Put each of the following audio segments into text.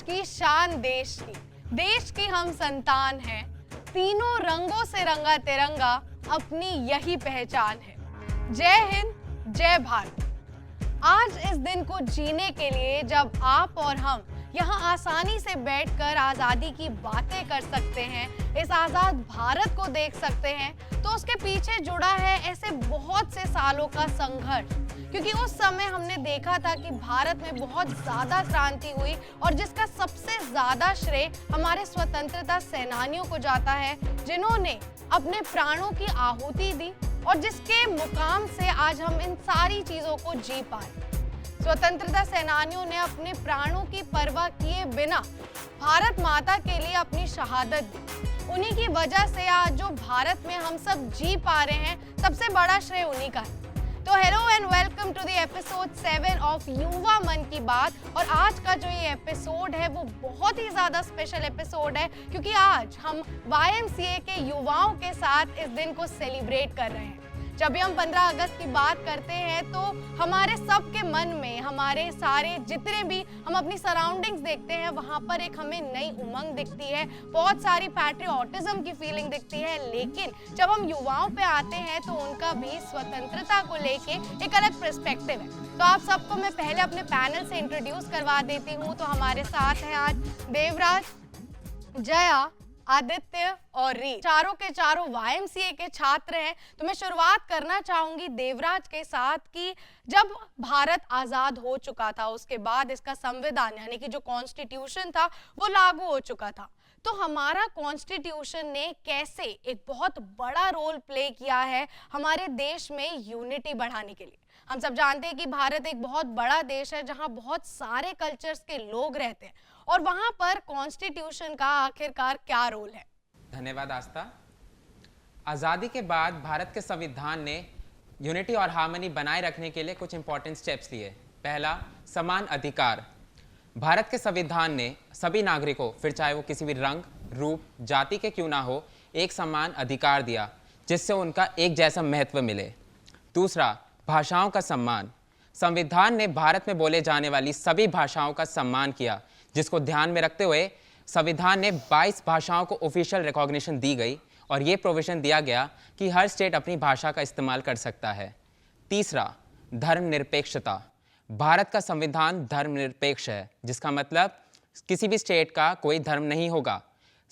की शान देश की हम संतान हैं। तीनों रंगों से रंगा तिरंगा अपनी यही पहचान है। जय हिंद, जय भारत। आज इस दिन को जीने के लिए जब आप और हम यहाँ आसानी से बैठकर आज़ादी की बातें कर सकते हैं, इस आज़ाद भारत को देख सकते हैं, तो उसके पीछे जुड़ा है ऐसे बहुत से सालों का संघर्ष। क्योंकि उस समय हमने देखा था कि भारत में बहुत ज़्यादा क्रांति हुई और जिसका सबसे ज़्यादा श्रेय हमारे स्वतंत्रता सेनानियों को जाता है, जिन्होंने अपने प्राणों की आहुति दी और जिसके मुकाम से आज हम इन सारी चीज़ों को जी पाए। स्वतंत्रता सेनानियों ने अपने प्राणों की परवाह किए बिना भारत माता के लिए अपनी शहादत दी। उन्हीं की वजह से आज जो भारत में हम सब जी पा रहे हैं, सबसे बड़ा श्रेय उन्हीं का है। तो hello and welcome to the episode 7 of युवा मन की बात। और आज का जो ये एपिसोड है वो बहुत ही ज़्यादा स्पेशल एपिसोड है, क्योंकि आज हम YMCA के युवाओं के साथ इस दिन को सेलिब्रेट कर रहे हैं। जब भी हम 15 अगस्त की बात करते हैं तो हमारे सबके मन में, हमारे सारे जितने भी हम अपनी सराउंडिंग्स देखते हैं, वहाँ पर एक हमें नई उमंग दिखती है, बहुत सारी पैट्रियोटिज्म की फीलिंग दिखती है। लेकिन जब हम युवाओं पे आते हैं तो उनका भी स्वतंत्रता को लेके एक अलग पर्सपेक्टिव है। तो आप सबको मैं पहले अपने पैनल से इंट्रोड्यूस करवा देती हूँ। तो हमारे साथ हैं आज देवराज, जया, आदित्य और री। चारों के चारों YMCA के छात्र हैं। तो मैं शुरुआत करना चाहूंगी देवराज के साथ कि जब भारत आज़ाद हो चुका था, उसके बाद इसका संविधान यानी कि जो कॉन्स्टिट्यूशन था वो लागू हो चुका था, तो हमारा कॉन्स्टिट्यूशन ने कैसे एक बहुत बड़ा रोल प्ले किया है हमारे देश में यूनिटी बढ़ाने के लिए। हम सब जानते हैं कि भारत एक बहुत बड़ा देश है जहां बहुत सारे कल्चर्स के लोग रहते हैं, और वहां पर कॉन्स्टिट्यूशन का आखिरकार क्या रोल है। धन्यवाद आस्था। आज़ादी के बाद भारत के संविधान ने यूनिटी और हार्मनी बनाए रखने के लिए कुछ इंपॉर्टेंट स्टेप्स लिए। पहला, समान अधिकार। भारत के संविधान ने सभी नागरिकों, फिर चाहे वो किसी भी रंग, रूप, जाति के क्यों ना हो, एक समान अधिकार दिया जिससे उनका एक जैसा महत्व मिले। दूसरा, भाषाओं का सम्मान। संविधान ने भारत में बोले जाने वाली सभी भाषाओं का सम्मान किया, जिसको ध्यान में रखते हुए संविधान ने 22 भाषाओं को ऑफिशियल रिकॉग्निशन दी गई और ये प्रोविजन दिया गया कि हर स्टेट अपनी भाषा का इस्तेमाल कर सकता है। तीसरा, धर्मनिरपेक्षता। भारत का संविधान धर्मनिरपेक्ष है, जिसका मतलब किसी भी स्टेट का कोई धर्म नहीं होगा।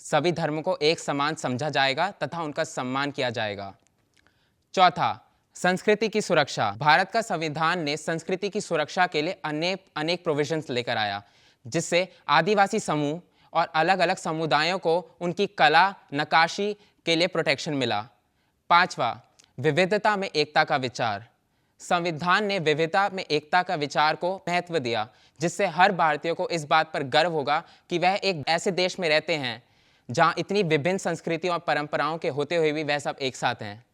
सभी धर्मों को एक समान समझा जाएगा तथा उनका सम्मान किया जाएगा। चौथा, संस्कृति की सुरक्षा। भारत का संविधान ने संस्कृति की सुरक्षा के लिए अनेक प्रोविजंस लेकर आया, जिससे आदिवासी समूह और अलग अलग समुदायों को उनकी कला, नक्काशी के लिए प्रोटेक्शन मिला। पांचवा, विविधता में एकता का विचार। संविधान ने विविधता में एकता का विचार को महत्व दिया, जिससे हर भारतीय को इस बात पर गर्व होगा कि वह एक ऐसे देश में रहते हैं जहां इतनी विभिन्न संस्कृतियों और परंपराओं के होते हुए भी वह सब एक साथ हैं।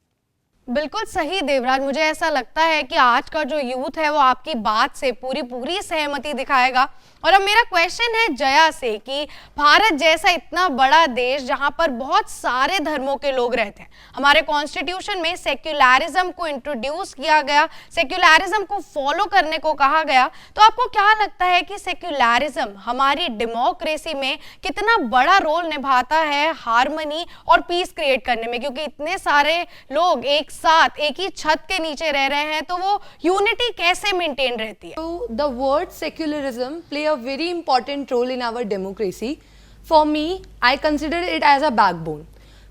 बिल्कुल सही देवराज, मुझे ऐसा लगता है कि आज का जो यूथ है वो आपकी बात से पूरी सहमति दिखाएगा। और अब मेरा क्वेश्चन है जया से कि भारत जैसा इतना बड़ा देश जहां पर बहुत सारे धर्मों के लोग रहते हैं, हमारे कॉन्स्टिट्यूशन में सेक्युलरिज्म को इंट्रोड्यूस किया गया, सेक्युलरिज्म को फॉलो करने को कहा गया, तो आपको क्या लगता है कि सेक्युलरिज्म हमारी डेमोक्रेसी में कितना बड़ा रोल निभाता है हार्मनी और पीस क्रिएट करने में? क्योंकि इतने सारे लोग एक साथ एक ही छत के नीचे रह रहे हैं, तो वो यूनिटी कैसे मेंटेन रहती है? So the word secularism play a very important role in our democracy. For me, I consider it as a backbone.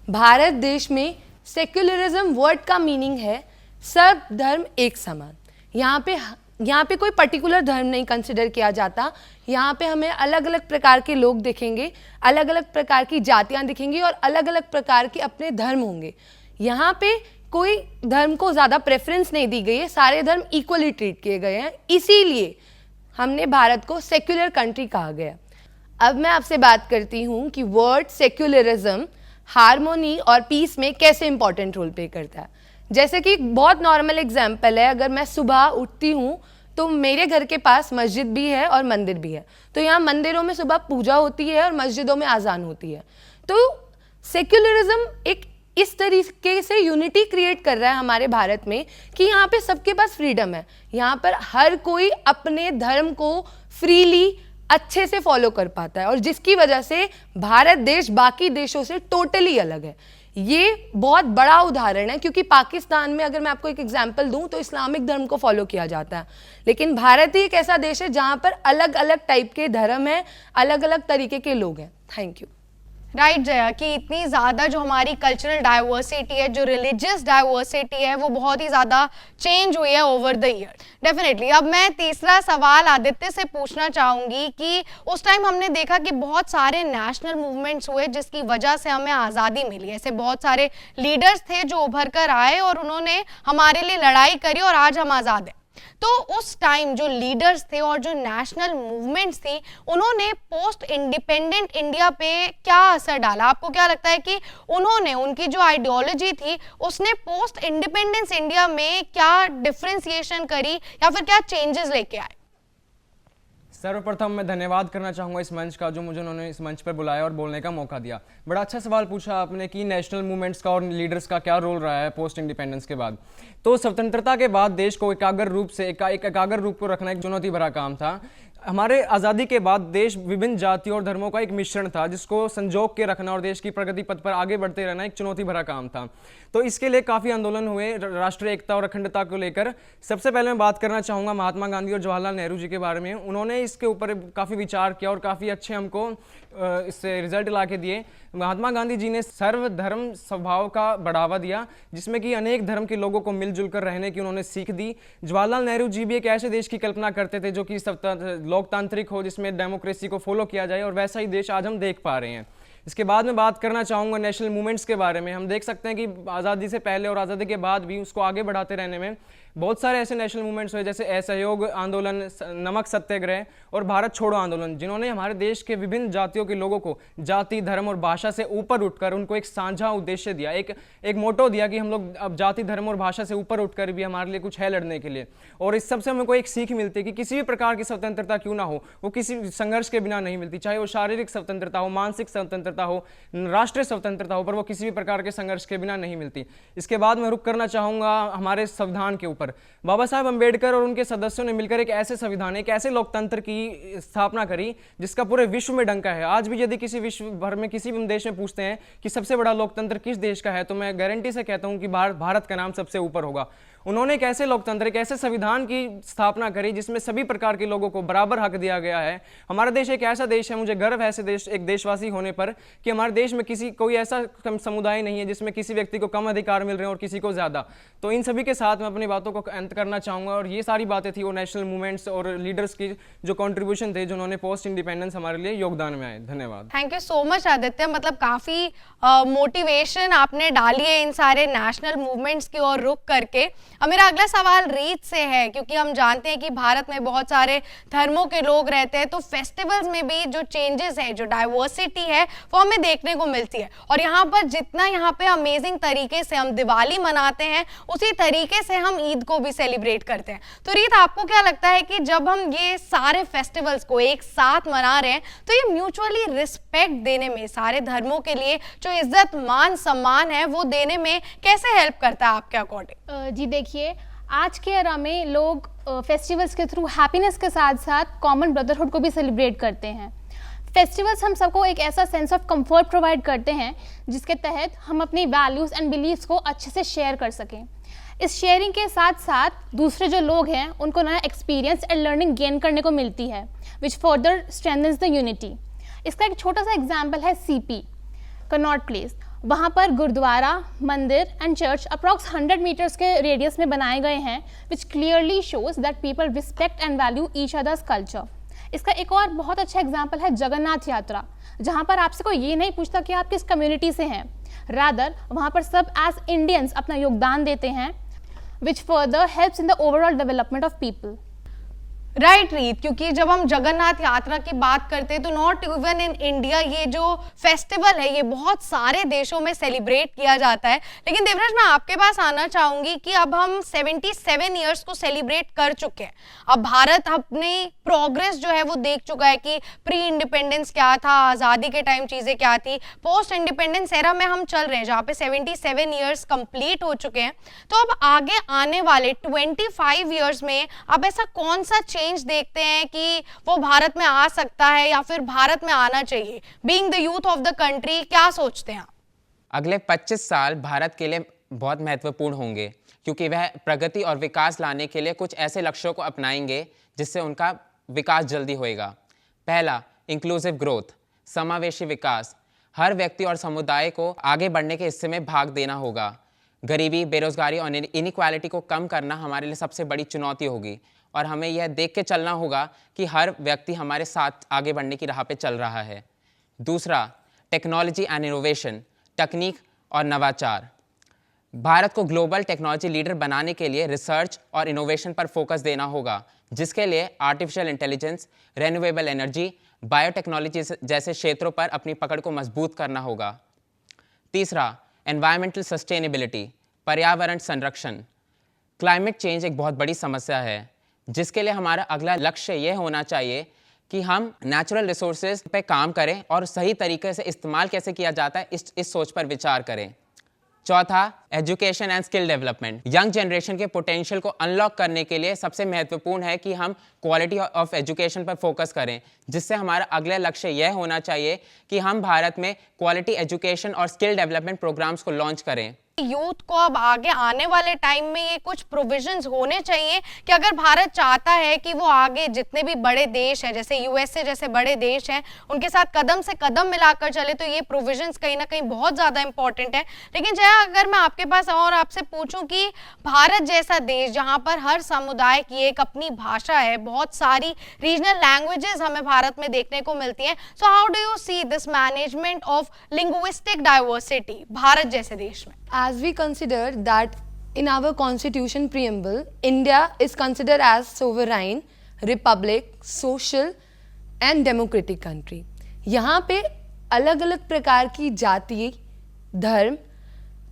Bharat देश में सेक्युलरिज्म वर्ड का मीनिंग है सब धर्म एक समान। यहाँ पे कोई पर्टिकुलर धर्म नहीं कंसिडर किया जाता। यहाँ पे हमें अलग अलग प्रकार के लोग दिखेंगे, अलग अलग प्रकार की जातियाँ दिखेंगी और अलग अलग प्रकार के अपने धर्म होंगे। यहाँ पे कोई धर्म को ज़्यादा प्रेफरेंस नहीं दी गई है, सारे धर्म इक्वली ट्रीट किए गए हैं, इसीलिए हमने भारत को सेक्युलर कंट्री कहा गया। अब मैं आपसे बात करती हूँ कि वर्ड सेक्युलरिज्म हार्मोनी और पीस में कैसे इंपॉर्टेंट रोल प्ले करता है। जैसे कि बहुत नॉर्मल एग्जाम्पल है, अगर मैं सुबह उठती हूँ तो मेरे घर के पास मस्जिद भी है और मंदिर भी है, तो यहाँ मंदिरों में सुबह पूजा होती है और मस्जिदों में अजान होती है। तो सेक्युलरिज्म एक इस तरीके से यूनिटी क्रिएट कर रहा है हमारे भारत में कि यहाँ पे सबके पास फ्रीडम है, यहाँ पर हर कोई अपने धर्म को फ्रीली अच्छे से फॉलो कर पाता है और जिसकी वजह से भारत देश बाकी देशों से टोटली अलग है। ये बहुत बड़ा उदाहरण है क्योंकि पाकिस्तान में अगर मैं आपको एक एग्जांपल दूं तो इस्लामिक धर्म को फॉलो किया जाता है, लेकिन भारत ही एक ऐसा देश है जहां पर अलग अलग टाइप के धर्म हैं, अलग अलग तरीके के लोग हैं। Thank you. राइट जया, कि इतनी ज़्यादा जो हमारी कल्चरल डाइवर्सिटी है, जो रिलीजियस डाइवर्सिटी है, वो बहुत ही ज़्यादा चेंज हुई है ओवर द ईयर। डेफिनेटली। अब मैं तीसरा सवाल आदित्य से पूछना चाहूँगी कि उस टाइम हमने देखा कि बहुत सारे नेशनल मूवमेंट्स हुए जिसकी वजह से हमें आज़ादी मिली। ऐसे बहुत सारे लीडर्स थे जो उभर कर आए और उन्होंने हमारे लिए लड़ाई करी और आज हम आज़ाद हैं। तो उस टाइम जो लीडर्स थे और जो नेशनल मूवमेंट्स थी, उन्होंने पोस्ट इंडिपेंडेंट इंडिया पे क्या असर डाला? आपको क्या लगता है कि उन्होंने, उनकी जो आइडियोलॉजी थी उसने पोस्ट इंडिपेंडेंस इंडिया में क्या डिफरेंशिएशन करी या फिर क्या चेंजेस लेके आए? सर्वप्रथम मैं धन्यवाद करना चाहूँगा इस मंच का, जो मुझे उन्होंने इस मंच पर बुलाया और बोलने का मौका दिया। बड़ा अच्छा सवाल पूछा आपने कि नेशनल मूवमेंट्स का और लीडर्स का क्या रोल रहा है पोस्ट इंडिपेंडेंस के बाद। तो स्वतंत्रता के बाद देश को एकाग्र रूप को रखना एक चुनौती भरा काम था। हमारे आज़ादी के बाद देश विभिन्न जातियों और धर्मों का एक मिश्रण था जिसको संजोग के रखना और देश की प्रगति पथ पर आगे बढ़ते रहना एक चुनौती भरा काम था। तो इसके लिए काफ़ी आंदोलन हुए राष्ट्रीय एकता और अखंडता को लेकर। सबसे पहले मैं बात करना चाहूँगा महात्मा गांधी और जवाहरलाल नेहरू जी के बारे में। उन्होंने इसके ऊपर काफ़ी विचार किया और काफ़ी अच्छे हमको इससे रिजल्ट ला के दिए। महात्मा गांधी जी ने सर्वधर्म स्वभाव का बढ़ावा दिया जिसमें कि अनेक धर्म के लोगों को मिलजुल कर रहने की उन्होंने सीख दी। जवाहरलाल नेहरू जी भी एक ऐसे देश की कल्पना करते थे जो कि लोकतांत्रिक हो, जिसमें डेमोक्रेसी को फॉलो किया जाए, और वैसा ही देश आज हम देख पा रहे हैं। इसके बाद मैं बात करना चाहूँगा नेशनल मूवमेंट्स के बारे में। हम देख सकते हैं कि आज़ादी से पहले और आज़ादी के बाद भी उसको आगे बढ़ाते रहने में बहुत सारे ऐसे नेशनल मूवमेंट्स हुए जैसे असहयोग आंदोलन, नमक सत्याग्रह और भारत छोड़ो आंदोलन, जिन्होंने हमारे देश के विभिन्न जातियों के लोगों को जाति, धर्म और भाषा से ऊपर उठकर उनको एक साझा उद्देश्य दिया, एक मोटो दिया कि हम लोग अब जाति, धर्म और भाषा से ऊपर उठकर भी हमारे लिए कुछ है लड़ने के लिए। और इस सबसे हमको एक सीख मिलती है कि किसी भी प्रकार की स्वतंत्रता क्यों ना हो, वो किसी संघर्ष के बिना नहीं मिलती, चाहे वो शारीरिक स्वतंत्रता हो, मानसिक स्वतंत्रता हो, राष्ट्रीय स्वतंत्रता हो, पर वो किसी भी प्रकार के संघर्ष के बिना नहीं मिलती। इसके बाद मैं रुक करना चाहूँगा हमारे संविधान के ऊपर। बाबा साहब अम्बेडकर और उनके सदस्यों ने मिलकर एक ऐसे संविधान, एक ऐसे लोकतंत्र की स्थापना करी जिसका पूरे विश्व में डंका है। आज भी यदि किसी विश्व भर में किसी भी देश में पूछते हैं कि सबसे बड़ा लोकतंत्र किस देश का है, तो मैं गारंटी से कहता हूं कि भारत का नाम सबसे ऊपर होगा। उन्होंने एक ऐसे लोकतंत्र, एक ऐसे संविधान की स्थापना करी जिसमें सभी प्रकार के लोगों को बराबर हक दिया गया है। हमारा देश एक ऐसा देश है, मुझे गर्व है ऐसे देश, एक देशवासी होने पर, कि हमारे देश में कोई ऐसा समुदाय नहीं है जिसमें किसी व्यक्ति को कम अधिकार मिल रहे हैं और किसी को ज़्यादा। तो इन सभी के साथ मैं अपनी बातों को अंत करना चाहूँगा, और ये सारी बातें थी वो नेशनल मूवमेंट्स और लीडर्स की जो कॉन्ट्रीब्यूशन थे, जिन्होंने पोस्ट इंडिपेंडेंस हमारे लिए योगदान में आए। धन्यवाद। Thank you so much Aditya. मतलब काफ़ी मोटिवेशन आपने डाली है इन सारे नेशनल मूवमेंट्स की ओर रुक करके। अब मेरा अगला सवाल रीत से है, क्योंकि हम जानते हैं कि भारत में बहुत सारे धर्मों के लोग रहते हैं, तो फेस्टिवल्स में भी जो चेंजेस है, जो डाइवर्सिटी है, वो हमें देखने को मिलती है। और यहाँ पर जितना यहाँ पे अमेजिंग तरीके से हम दिवाली मनाते हैं, उसी तरीके से हम ईद को भी सेलिब्रेट करते हैं। तो रीत, आपको क्या लगता है कि जब हम ये सारे फेस्टिवल्स को एक साथ मना रहे हैं, तो ये म्यूचुअली रिस्पेक्ट देने में, सारे धर्मों के लिए जो इज्जत, मान, सम्मान है, वो देने में कैसे हेल्प करता है आपके अकॉर्डिंग? जी देखिए, आज के एरा में लोग फेस्टिवल्स के थ्रू हैप्पीनेस के साथ साथ कॉमन ब्रदरहुड को भी सेलिब्रेट करते हैं। फेस्टिवल्स हम सबको एक ऐसा सेंस ऑफ कंफर्ट प्रोवाइड करते हैं जिसके तहत हम अपनी वैल्यूज़ एंड बिलीव्स को अच्छे से शेयर कर सकें। इस शेयरिंग के साथ साथ दूसरे जो लोग हैं उनको नया एक्सपीरियंस एंड लर्निंग गेन करने को मिलती है, which further strengthens the unity. इसका एक छोटा सा एग्जाम्पल है CP कनॉट प्लेस। वहाँ पर गुरुद्वारा, मंदिर एंड चर्च अप्रॉक्स 100 मीटर्स के रेडियस में बनाए गए हैं, विच clearly shows that people respect and value each others culture. इसका एक और बहुत अच्छा एग्जाम्पल है जगन्नाथ यात्रा, जहाँ पर आपसे कोई ये नहीं पूछता कि आप किस कम्युनिटी से हैं, रादर वहाँ पर सब एज इंडियंस अपना योगदान देते हैं, which further helps in the overall development of people. Right रीत, क्योंकि जब हम जगन्नाथ यात्रा की बात करते हैं तो नॉट इवन इन इंडिया ये जो फेस्टिवल है ये बहुत सारे देशों में सेलिब्रेट किया जाता है। लेकिन देवराज, मैं आपके पास आना चाहूँगी कि अब हम 77 ईयर्स को सेलिब्रेट कर चुके हैं। अब भारत अपनी प्रोग्रेस जो है वो देख चुका है कि प्री इंडिपेंडेंस क्या था, आज़ादी के टाइम चीज़ें क्या थी, पोस्ट इंडिपेंडेंस एरा में हम चल रहे हैं जहाँ पे 77 ईयर्स कंप्लीट हो चुके हैं। तो अब आगे आने वाले 25 ईयर्स में अब ऐसा कौन सा चेंज देखते हैं कि वो भारत में आ सकता है या फिर भारत में आना चाहिए? Being the youth of the country, क्या सोचते हैं? अगले 25 साल भारत के लिए बहुत महत्वपूर्ण होंगे, क्योंकि वह प्रगति और विकास लाने के लिए कुछ ऐसे लक्ष्यों को अपनाएंगे जिससे उनका विकास जल्दी होएगा। पहला, इंक्लूसिव ग्रोथ, समावेशी विकास। हर व्यक्ति और समुदाय को आगे बढ़ने के हिस्से में भाग देना होगा। गरीबी, बेरोजगारी और इनइक्वालिटी को कम करना हमारे लिए सबसे बड़ी चुनौती होगी, और हमें यह देख के चलना होगा कि हर व्यक्ति हमारे साथ आगे बढ़ने की राह पे चल रहा है। दूसरा, टेक्नोलॉजी एंड इनोवेशन, तकनीक और नवाचार। भारत को ग्लोबल टेक्नोलॉजी लीडर बनाने के लिए रिसर्च और इनोवेशन पर फोकस देना होगा, जिसके लिए artificial intelligence, renewable energy, biotechnology जैसे क्षेत्रों पर अपनी पकड़ को मजबूत करना होगा। तीसरा, एनवायरमेंटल सस्टेनेबिलिटी, पर्यावरण संरक्षण। क्लाइमेट चेंज एक बहुत बड़ी समस्या है, जिसके लिए हमारा अगला लक्ष्य यह होना चाहिए कि हम नेचुरल रिसोर्सेज पे काम करें और सही तरीके से इस्तेमाल कैसे किया जाता है इस सोच पर विचार करें। चौथा, education and skill development. Young generation के पोटेंशियल को अनलॉक करने के लिए सबसे महत्वपूर्ण है कि हम क्वालिटी ऑफ एजुकेशन पर फोकस करें, जिससे हमारा अगला लक्ष्य यह होना चाहिए कि हम भारत में क्वालिटी एजुकेशन और स्किल डेवलपमेंट प्रोग्राम्स को लॉन्च करें। यूथ को अब आगे आने वाले टाइम में ये कुछ प्रोविजंस होने चाहिए कि अगर भारत चाहता है कि वो आगे जितने भी बड़े देश हैं, जैसे यूएसए जैसे बड़े देश हैं, उनके साथ कदम से कदम मिलाकर चले, तो ये प्रोविजंस कहीं ना कहीं बहुत ज़्यादा इंपॉर्टेंट है। लेकिन जया, अगर मैं आपके पास और आपसे पूछूं कि भारत जैसा देश जहाँ पर हर समुदाय की एक अपनी भाषा है, बहुत सारी रीजनल लैंग्वेजेस हमें भारत में देखने को मिलती हैं, सो how do you see this management of linguistic diversity Bharat जैसे देश में? As we consider that in our constitution preamble, India is considered as sovereign, republic, social and democratic country. यहाँ पे अलग अलग प्रकार की जाति, धर्म,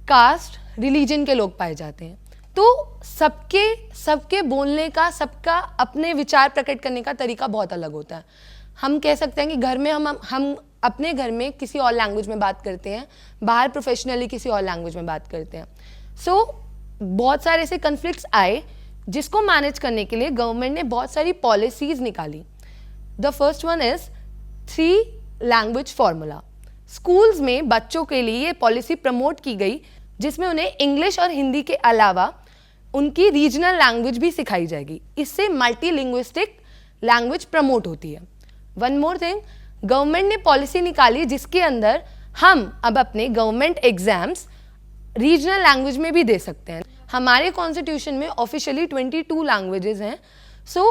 कास्ट, रिलीजन के लोग पाए जाते हैं। तो सबके बोलने का, सबका अपने विचार प्रकट करने का तरीका बहुत अलग होता है। हम कह सकते हैं कि घर में हम अपने घर में किसी और लैंग्वेज में बात करते हैं, बाहर प्रोफेशनली किसी और लैंग्वेज में बात करते हैं। सो बहुत सारे ऐसे कन्फ्लिक्ट्स आए, जिसको मैनेज करने के लिए गवर्नमेंट ने बहुत सारी पॉलिसीज़ निकाली। The first one is 3 language formula. Schools में बच्चों के लिए ये पॉलिसी प्रमोट की गई, जिसमें उन्हें इंग्लिश और हिंदी के अलावा उनकी रीजनल लैंग्वेज भी सिखाई जाएगी। इससे मल्टी लिंग्विस्टिक लैंग्वेज प्रमोट होती है। वन मोर थिंग, गवर्नमेंट ने पॉलिसी निकाली जिसके अंदर हम अब अपने गवर्नमेंट एग्जाम्स रीजनल लैंग्वेज में भी दे सकते हैं। हमारे कॉन्स्टिट्यूशन में ऑफिशियली 22 लैंग्वेजेस हैं। सो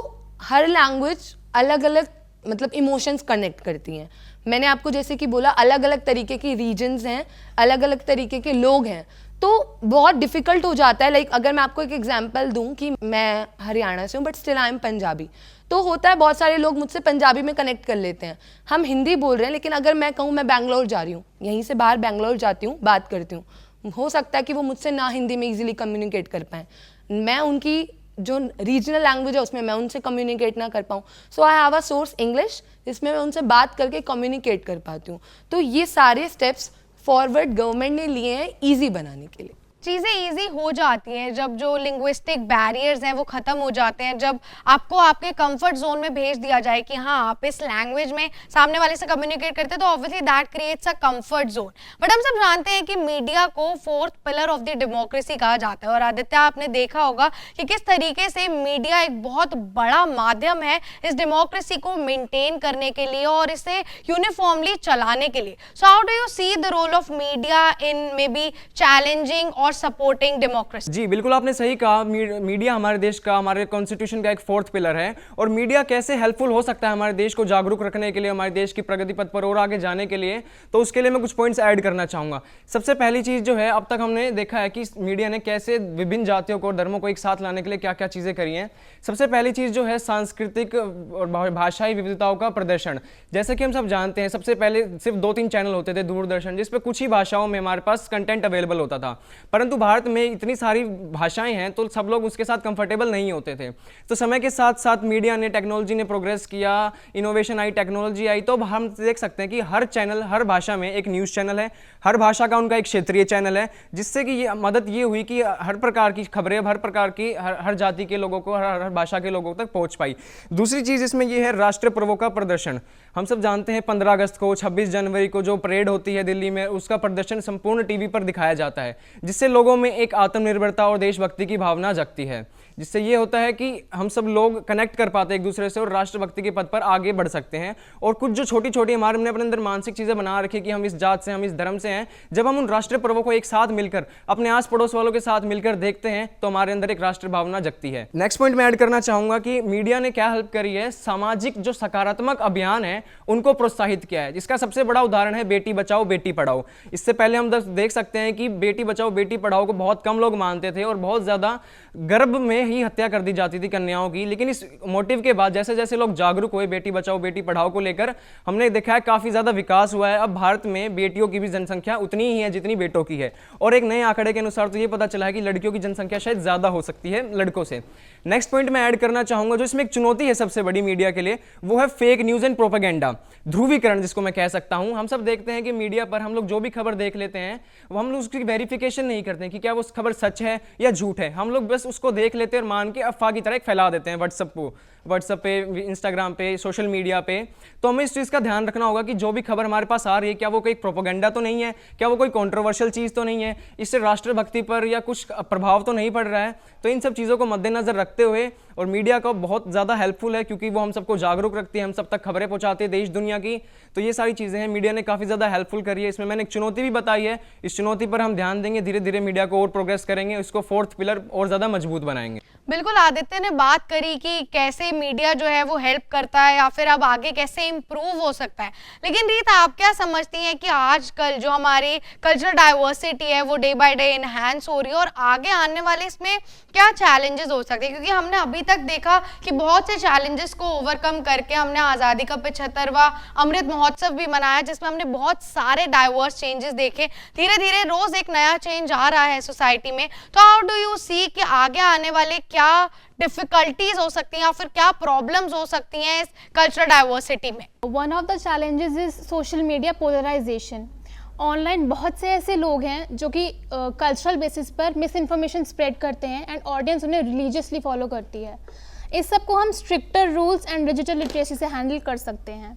हर लैंग्वेज अलग अलग मतलब इमोशंस कनेक्ट करती हैं। मैंने आपको जैसे कि बोला, अलग अलग तरीके की रीजन्स हैं, अलग अलग तरीके के लोग हैं, तो बहुत डिफ़िकल्ट हो जाता है। लाइक अगर मैं आपको एक एग्जांपल दूं कि मैं हरियाणा से हूँ but still I am Punjabi, तो होता है बहुत सारे लोग मुझसे पंजाबी में कनेक्ट कर लेते हैं। हम हिंदी बोल रहे हैं, लेकिन अगर मैं कहूँ मैं बैंगलोर जा रही हूँ, यहीं से बाहर बैंगलोर जाती हूँ, बात करती हूँ, हो सकता है कि वो मुझसे ना हिंदी में ईजिली कम्युनिकेट कर पाएँ, मैं उनकी जो रीजनल लैंग्वेज है उसमें मैं उनसे कम्युनिकेट ना कर पाऊँ। So I have a source English, जिसमें मैं उनसे बात करके कम्युनिकेट कर पाती हूँ। तो ये सारे स्टेप्स फॉरवर्ड गवर्नमेंट ने लिए हैं ईजी बनाने के लिए। चीज़ें ईजी हो जाती हैं जब जो लिंग्विस्टिक बैरियर्स हैं वो ख़त्म हो जाते हैं, जब आपको आपके कंफर्ट जोन में भेज दिया जाए कि हाँ आप इस लैंग्वेज में सामने वाले से कम्युनिकेट करते हैं, तो obviously that creates a comfort zone. But हम सब जानते हैं कि मीडिया को 4th pillar of the democracy कहा जाता है, और आदित्य आपने देखा होगा कि किस तरीके से मीडिया एक बहुत बड़ा माध्यम है इस डेमोक्रेसी को मेंटेन करने के लिए और इसे यूनिफॉर्मली चलाने के लिए। So how do you see the role of media in may be challenging और सपोर्टिंग डेमोक्रेसी? जी बिल्कुल, आपने सही कहा। मीडिया हमारे देश का, हमारे कॉन्स्टिट्यूशन का एक 4th पिलर है, और मीडिया कैसे हेल्पफुल हो सकता है हमारे देश को जागरूक रखने के लिए, हमारे देश की प्रगति पथ पर और आगे जाने के लिए। तो उसके लिए मैं कुछ पॉइंट्स ऐड करना चाहूँगा। सबसे पहली चीज़ जो है, अब तक हमने देखा है कि मीडिया ने कैसे विभिन्न जातियों को और धर्मों को एक साथ लाने के लिए क्या क्या चीज़ें करी हैं। सबसे पहली चीज़ जो है सांस्कृतिक और भाषाई विविधताओं का प्रदर्शन। जैसे कि हम सब जानते हैं, सबसे पहले सिर्फ 2-3 चैनल होते थे दूरदर्शन, जिस पे कुछ ही भाषाओं में हमारे पास कंटेंट अवेलेबल होता था। पर परंतु भारत में इतनी सारी भाषाएं हैं तो सब लोग उसके साथ कंफर्टेबल नहीं होते थे। तो समय के साथ साथ मीडिया ने, टेक्नोलॉजी ने प्रोग्रेस किया, इनोवेशन आई, टेक्नोलॉजी आई, तो अब हम देख सकते हैं कि हर चैनल, हर भाषा में एक न्यूज़ चैनल है, हर भाषा का उनका एक क्षेत्रीय चैनल है, जिससे कि ये मदद ये हुई कि हर प्रकार की खबरें, हर प्रकार की हर जाति के लोगों को, हर भाषा के लोगों तक पहुंच पाई। दूसरी चीज़ इसमें यह है राष्ट्र पर्वों का प्रदर्शन। हम सब जानते हैं 15 अगस्त को, 26 जनवरी को जो परेड होती है दिल्ली में, उसका प्रदर्शन संपूर्ण टीवी पर दिखाया जाता है, जिससे लोगों में एक आत्मनिर्भरता और देशभक्ति की भावना जगती है, जिससे ये होता है कि हम सब लोग कनेक्ट कर पाते हैं एक दूसरे से और राष्ट्रभक्ति के पद पर आगे बढ़ सकते हैं। और कुछ जो छोटी छोटी हमारे अपने अंदर मानसिक चीज़ें बना रखी कि हम इस जात से, हम इस धर्म से हैं, जब हम उन राष्ट्रीय पर्वों को एक साथ मिलकर, अपने आस पड़ोस वालों के साथ मिलकर देखते हैं तो हमारे अंदर एक राष्ट्र भावना जगती है। नेक्स्ट पॉइंट मैं ऐड करना चाहूँगा कि मीडिया ने क्या हेल्प करी है, सामाजिक जो सकारात्मक अभियान है उनको प्रोत्साहित किया है, जिसका सबसे बड़ा उदाहरण है बेटी बचाओ बेटी पढ़ाओ। इससे पहले हम देख सकते हैं कि बेटी बचाओ बेटी पढ़ाओ को बहुत कम लोग मानते थे और बहुत ज़्यादा गर्भ में ही हत्या कर दी जाती थी कन्याओं की, लेकिन इस मोटिव के बाद जैसे जैसे लोग जागरूक हुए बेटी बचाओ बेटी पढ़ाओ को लेकर, हमने देखा है काफ़ी ज़्यादा विकास हुआ है। अब भारत में बेटियों की भी जनसंख्या उतनी ही है जितनी बेटों की है, और एक नए आंकड़े के अनुसार तो ये पता चला है कि लड़कियों की जनसंख्या शायद ज़्यादा हो सकती है लड़कों से। नेक्स्ट पॉइंट मैं ऐड करना चाहूँगा जो इसमें एक चुनौती है सबसे बड़ी मीडिया के लिए, वो है फेक न्यूज़ एंड प्रोपेगेंडा, ध्रुवीकरण जिसको मैं कह सकता हूँ। हम सब देखते हैं कि मीडिया पर हम लोग जो भी खबर देख लेते हैं वो हम लोग उसकी वेरिफिकेशन नहीं करते हैं कि क्या वो खबर सच है या झूठ है, हम लोग बस उसको देख लेते हैं और मान के अफवाह की तरह एक फैला देते हैं व्हाट्सएप पे, इंस्टाग्राम पे, सोशल मीडिया पे। तो हमें इस चीज़ का ध्यान रखना होगा कि जो भी खबर हमारे पास आ रही है क्या वो कोई प्रोपेगेंडा तो नहीं है, क्या वो कोई कंट्रोवर्शियल चीज़ तो नहीं है, इससे राष्ट्रभक्ति पर या कुछ प्रभाव तो नहीं पड़ रहा है। तो इन सब चीज़ों को मद्देनजर रखते हुए, और मीडिया का बहुत ज़्यादा हेल्पफुल है क्योंकि वो हम सबको जागरूक रखती है, हम सब तक खबरें पहुँचाती है देश दुनिया की। तो ये सारी चीज़ें हैं, मीडिया ने काफ़ी ज़्यादा हेल्पफुल करी है। इसमें मैंने एक चुनौती भी बताई है, इस चुनौती पर हम ध्यान देंगे, धीरे धीरे मीडिया को और प्रोग्रेस करेंगे, इसको फोर्थ पिलर और ज़्यादा मजबूत बनाएंगे। बिल्कुल, आदित्य ने बात करी कि कैसे मीडिया जो है वो हेल्प करता है या फिर अब आगे कैसे इम्प्रूव हो सकता है। लेकिन रीता, आप क्या समझती हैं कि आजकल जो हमारी कल्चरल डाइवर्सिटी है वो डे बाय डे इनहैंस हो रही है, और आगे आने वाले इसमें क्या चैलेंजेस हो सकते हैं? क्योंकि हमने अभी तक देखा कि बहुत से चैलेंजेस को ओवरकम करके हमने आज़ादी का 75वां अमृत महोत्सव भी मनाया, जिसमें हमने बहुत सारे डाइवर्स चेंजेस देखे। धीरे धीरे रोज एक नया चेंज आ रहा है सोसाइटी में। तो हाउ डू यू सी कि आगे आने वाले क्या डिफिकल्टीज हो सकती हैं या फिर क्या प्रॉब्लम्स हो सकती हैं इस कल्चरल डाइवर्सिटी में? One of the challenges is social media polarization. Online बहुत से ऐसे लोग हैं जो कि कल्चरल बेसिस पर मिस इन्फॉर्मेशन स्प्रेड करते हैं एंड ऑडियंस उन्हें रिलीजियसली फॉलो करती है। इस सब को हम stricter rules and digital literacy से हैंडल कर सकते हैं।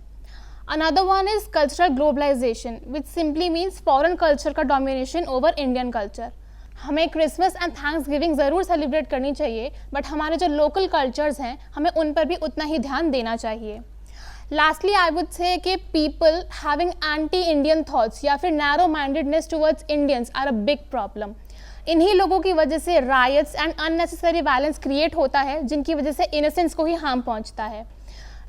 Another one is cultural globalization, which simply means foreign culture का डोमिनेशन ओवर इंडियन कल्चर। हमें क्रिसमस एंड थैंक्स गिविंग ज़रूर सेलिब्रेट करनी चाहिए, बट हमारे जो लोकल कल्चर्स हैं हमें उन पर भी उतना ही ध्यान देना चाहिए। लास्टली आई वुड से कि people having anti Indian thoughts या फिर narrow mindedness towards Indians are a big problem. इन्हीं लोगों की वजह से riots and unnecessary violence create होता है, जिनकी वजह से इनोसेंस को ही हार्म पहुंचता है।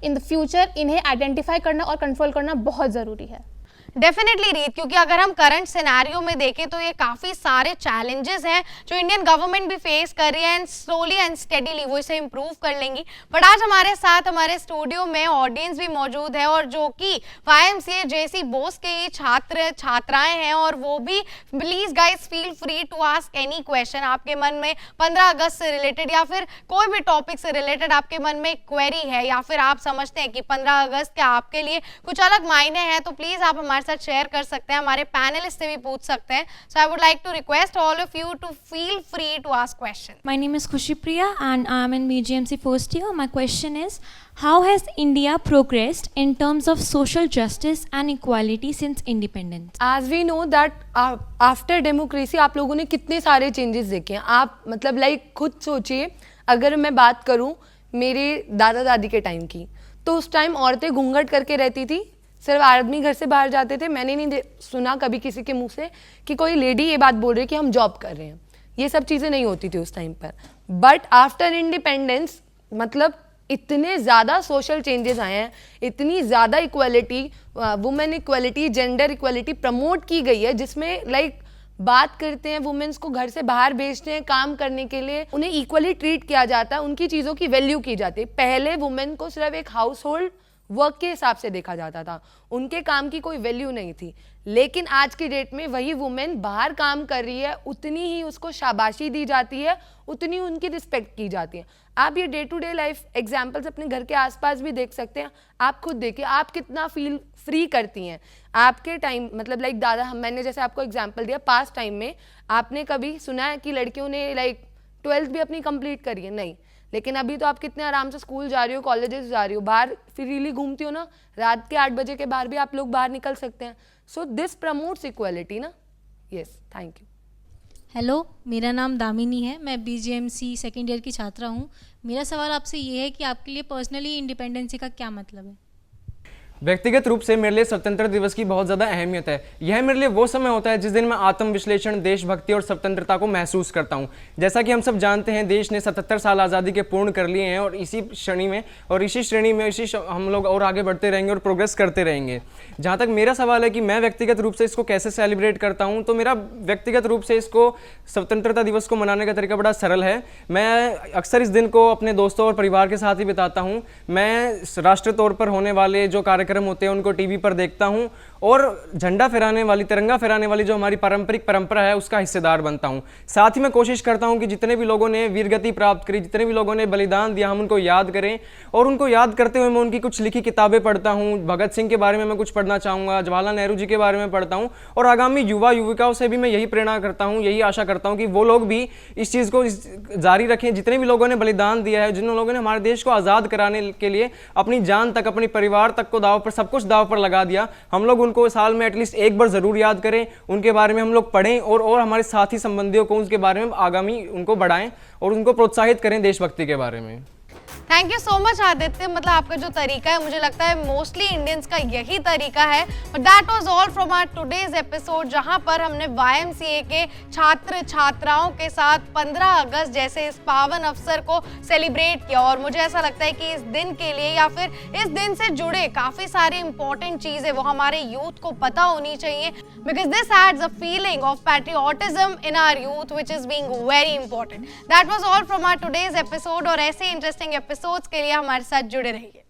इन द फ्यूचर इन्हें आइडेंटिफाई करना और कंट्रोल करना बहुत ज़रूरी है। डेफिनेटली रीत, क्योंकि अगर हम करंट सिनेरियो में देखें तो ये काफ़ी सारे चैलेंजेस हैं जो इंडियन गवर्नमेंट भी फेस कर रही है, एंड स्लोली एंड स्टेडीली वो इसे इम्प्रूव कर लेंगी। बट आज हमारे साथ हमारे स्टूडियो में ऑडियंस भी मौजूद है, और जो कि YMCA JC बोस के ही छात्र छात्राएं हैं, और वो भी please guys feel free to ask any question. आपके मन में 15 अगस्त से रिलेटेड या फिर कोई भी टॉपिक से रिलेटेड आपके मन में क्वेरी है, या फिर आप समझते हैं कि 15 अगस्त के आपके लिए कुछ अलग मायने हैं, तो प्लीज़ आप हमारे साथ शेयर कर सकते हैं, हमारे पैनलिस्ट से भी पूछ सकते हैं। So I would like to request all of you to feel free to ask question. My name is Khushi Priya and I am in BGMC first year. My question is, how has India progressed in terms of social justice and equality since independence? As we know that after democracy आप लोगों ने कितने सारे changes देखे हैं। आप मतलब like खुद सोचिए, अगर मैं बात करूं मेरे दादा दादी के टाइम की, तो उस टाइम औरतें घूंघट करके रहती थी, सिर्फ आदमी घर से बाहर जाते थे। मैंने नहीं सुना कभी किसी के मुंह से कि कोई लेडी ये बात बोल रही है कि हम जॉब कर रहे हैं। ये सब चीज़ें नहीं होती थी उस टाइम पर। बट आफ्टर इंडिपेंडेंस मतलब इतने ज़्यादा सोशल चेंजेस आए हैं, इतनी ज़्यादा equality, women equality, gender equality promote की गई है, जिसमें लाइक बात करते हैं वुमेन्स को घर से बाहर भेजते हैं काम करने के लिए, उन्हें इक्वली ट्रीट किया जाता है, उनकी चीज़ों की वैल्यू की जाती है। पहले वुमेन को सिर्फ एक हाउस होल्ड वर्क के हिसाब से देखा जाता था, उनके काम की कोई वैल्यू नहीं थी। लेकिन आज की डेट में वही वुमेन बाहर काम कर रही है, उतनी ही उसको शाबाशी दी जाती है, उतनी उनकी रिस्पेक्ट की जाती है। आप ये day to day life examples अपने घर के आसपास भी देख सकते हैं। आप खुद देखिए आप कितना फील फ्री करती हैं। आपके टाइम मतलब लाइक दादा, मैंने जैसे आपको एग्जाम्पल दिया, पास्ट टाइम में आपने कभी सुना है कि लड़कियों ने लाइक 12th भी अपनी कंप्लीट करी है? नहीं। लेकिन अभी तो आप कितने आराम से स्कूल जा रही हो, कॉलेजेस जा रही हो, बाहर फ्रीली घूमती हो ना, रात के 8 बजे के बाद भी आप लोग बाहर निकल सकते हैं। सो दिस प्रमोट्स इक्वालिटी ना। Yes, thank you. हेलो, मेरा नाम दामिनी है, मैं BGMC सेकेंड ईयर की छात्रा हूँ। मेरा सवाल आपसे ये है कि आपके लिए पर्सनली इंडिपेंडेंसी का क्या मतलब है? व्यक्तिगत रूप से मेरे लिए स्वतंत्रता दिवस की बहुत ज़्यादा अहमियत है। यह मेरे लिए वो समय होता है जिस दिन मैं आत्मविश्लेषण, देशभक्ति और स्वतंत्रता को महसूस करता हूँ। जैसा कि हम सब जानते हैं, देश ने 77 साल आज़ादी के पूर्ण कर लिए हैं और इसी श्रेणी में हम लोग और आगे बढ़ते रहेंगे और प्रोग्रेस करते रहेंगे। जहाँ तक मेरा सवाल है कि मैं व्यक्तिगत रूप से इसको कैसे सेलिब्रेट करता हूँ, तो मेरा व्यक्तिगत रूप से इसको स्वतंत्रता दिवस को मनाने का तरीका बड़ा सरल है। मैं अक्सर इस दिन को अपने दोस्तों और परिवार के साथ ही बिताता हूँ। मैं राष्ट्रीय तौर पर होने वाले जो कार्यक्रम होते हैं उनको टीवी पर देखता हूं और झंडा फहराने वाली, तिरंगा फहराने वाली जो हमारी पारंपरिक परंपरा है उसका हिस्सेदार बनता हूं। साथ ही मैं कोशिश करता हूं कि जितने भी लोगों ने वीरगति प्राप्त करी, जितने भी लोगों ने बलिदान दिया, हम उनको याद करें। और उनको याद करते हुए मैं उनकी कुछ लिखी किताबें पढ़ता हूं। भगत सिंह के बारे में मैं कुछ पढ़ना चाहूँगा, जवाहरलाल नेहरू जी के बारे में पढ़ता हूँ और आगामी युवा युविकाओं से भी मैं यही प्रेरणा करता हूँ, यही आशा करता हूँ कि वो लोग भी इस चीज़ को जारी रखें। जितने भी लोगों ने बलिदान दिया है, जिन लोगों ने हमारे देश को आज़ाद कराने के लिए अपनी जान तक, अपने परिवार तक को दाव पर, सब कुछ दाव पर लगा दिया, हम लोग उनको साल में एटलीस्ट एक बार जरूर याद करें, उनके बारे में हम लोग पढ़ें और हमारे साथी संबंधियों को उसके बारे में आगामी उनको बढ़ाएं और उनको प्रोत्साहित करें देशभक्ति के बारे में। Thank you so much Aditya. मतलब आपका जो तरीका है, मुझे लगता है मोस्टली इंडियंस का यही तरीका है। But that was all from our today's episode, जहां पर हमने YMCA के छात्र छात्राओं के साथ 15 अगस्त जैसे इस पावन अवसर को सेलिब्रेट किया। और मुझे ऐसा लगता है कि इस दिन के लिए या फिर इस दिन से जुड़े काफ़ी सारी इंपॉर्टेंट चीज़ें वो हमारे यूथ को पता होनी चाहिए, because this adds a feeling of patriotism in our youth which is being very important. That was all from our today's episode. और ऐसे इंटरेस्टिंग एपिसोड्स के लिए हमारे साथ जुड़े रहिए।